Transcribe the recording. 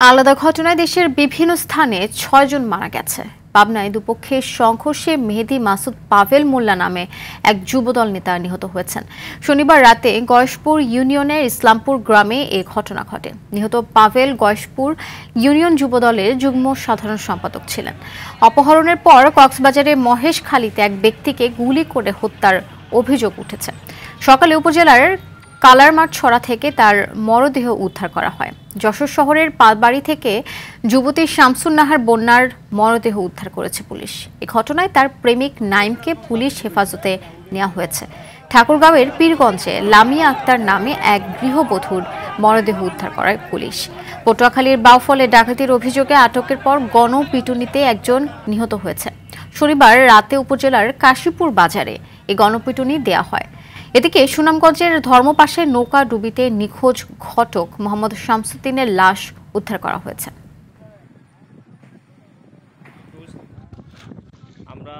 আলাদা ঘটনায় দেশের বিভিন্ন স্থানে ৬ জন মারা গেছে। পাবনায় দুপক্ষের সংঘর্ষে মেহেদী মাসুদ পাভেল মোল্লা নামে এক যুবদল নেতা নিহত হয়েছেন। শনিবার রাতে গয়েশপুর ইউনিয়নের ইসলামপুর গ্রামে এ ঘটনা ঘটে। নিহত পাভেল গয়েশপুর ইউনিয়ন যুবদলের যুগ্ম সাধারণ সম্পাদক ছিলেন। অপহরণের পর কক্সবাজারের মহেশখালীতে এক ব্যক্তিকে গুলি করে হত্যার অভিযোগ উঠেছে। সকালে উপজেলার কালারমাঠ ছড়া থেকে তার মরদেহ উদ্ধার করা হয়। যশোর শহরের পালবাড়ি থেকে যুবতী শামসুন নাহার বন্যার মরদেহ উদ্ধার করেছে পুলিশ। এ ঘটনায় তার প্রেমিক নাইমকে পুলিশ হেফাজতে নেওয়া হয়েছে। ঠাকুরগাঁওয়ের পীরগঞ্জে লামিয়া আক্তার নামে এক গৃহবধূর মরদেহ উদ্ধার করায় পুলিশ। পটুয়াখালীর বাউফলে ডাকাতির অভিযোগে আটকের পর গণপিটুনিতে একজন নিহত হয়েছে। শনিবার রাতে উপজেলার কাশীপুর বাজারে এই গণপিটুনি দেয়া হয়। এদিকে সুনামগঞ্জের ধর্মপাশে নৌকা ডুবিতে নিখোঁজ ঘটক মোহাম্মদ শামসুদ্দিনের লাশ উদ্ধার করা হয়েছে। আমরা